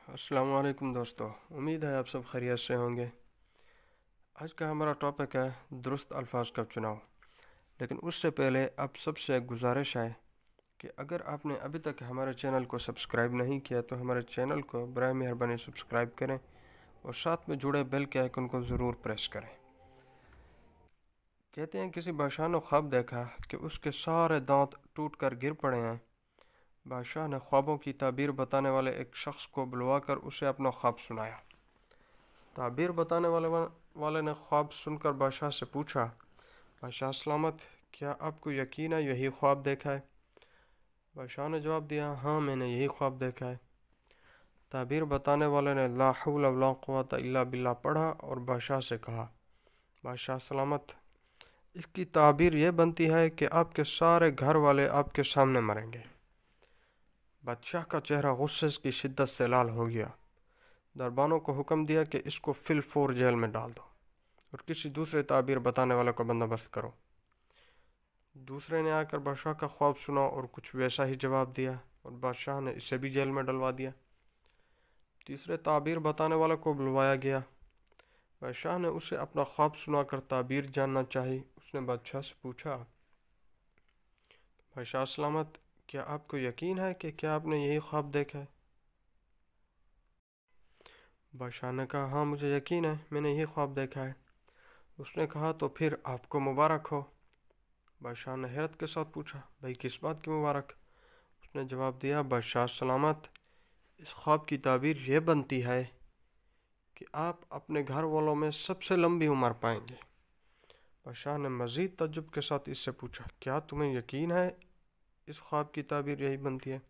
अस्सलाम वालेकुम दोस्तों, उम्मीद है आप सब खैरियत से होंगे। आज का हमारा टॉपिक है दुरुस्त अल्फाज का चुनाव। लेकिन उससे पहले आप सबसे एक गुजारिश है कि अगर आपने अभी तक हमारे चैनल को सब्सक्राइब नहीं किया तो हमारे चैनल को बराए मेहरबानी सब्सक्राइब करें और साथ में जुड़े बेल के आइकन को ज़रूर प्रेस करें। कहते हैं किसी बादशाह ने ख्वाब देखा कि उसके सारे दांत टूट कर गिर पड़े हैं। बादशाह ने ख्वाबों की ताबीर बताने वाले एक शख्स को बुलवाकर उसे अपना ख्वाब सुनाया। ताबीर बताने वाले ने ख्वाब सुनकर बादशाह से पूछा, बादशाह सलामत, क्या आपको यकीन है यही ख्वाब देखा है? बादशाह ने जवाब दिया, हाँ मैंने यही ख्वाब देखा है। ताबीर बताने वाले ने ला हौल वला कुव्वता इल्ला बिल्लाह पढ़ा और बादशाह से कहा, बादशाह सलामत, इसकी ताबीर यह बनती है कि आपके सारे घर वाले आपके सामने मरेंगे। बादशाह का चेहरा गुस्से की शिद्दत से लाल हो गया। दरबानों को हुक्म दिया कि इसको फिल फोर जेल में डाल दो और किसी दूसरे ताबीर बताने वाले का बंदोबस्त करो। दूसरे ने आकर बादशाह का ख्वाब सुना और कुछ वैसा ही जवाब दिया और बादशाह ने इसे भी जेल में डलवा दिया। तीसरे ताबीर बताने वाले को बुलवाया गया। बादशाह ने उसे अपना ख्वाब सुनाकर ताबीर जानना चाही। उसने बादशाह से पूछा, बादशाह सलामत, क्या आपको यकीन है कि क्या आपने यही ख्वाब देखा है? बादशाह ने कहा, हाँ मुझे यकीन है, मैंने यही ख्वाब देखा है। उसने कहा, तो फिर आपको मुबारक हो। बादशाह ने हैरत के साथ पूछा, भाई किस बात की मुबारक? उसने जवाब दिया, बादशाह सलामत, इस ख्वाब की ताबीर यह बनती है कि आप अपने घर वालों में सबसे लंबी उम्र पाएंगे। बादशाह ने मज़ीद तज्जुब के साथ इससे पूछा, क्या तुम्हें यकीन है इस ख्वाब की ताबीर यही बनती है?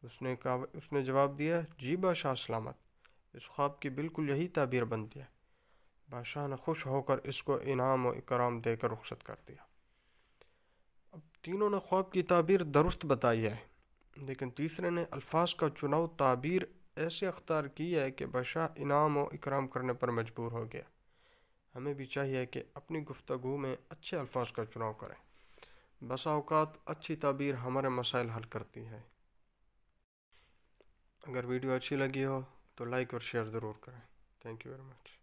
उसने जवाब दिया, जी बादशाह सलामत, इस ख्वाब की बिल्कुल यही ताबीर बनती है। बादशाह ने खुश होकर इसको इनाम और इकराम देकर रुखसत कर दिया। अब तीनों ने ख्वाब की ताबीर दुरुस्त बताई है, लेकिन तीसरे ने अल्फाज का चुनाव ताबीर ऐसे अख्तियार की है कि बादशाह इनाम और इकराम करने पर मजबूर हो गया। हमें भी चाहिए कि अपनी गुफ्तगू में अच्छे अल्फाज का चुनाव करें। बसा औकात अच्छी ताबीर हमारे मसाइल हल करती है। अगर वीडियो अच्छी लगी हो तो लाइक और शेयर ज़रूर करें। Thank you very much.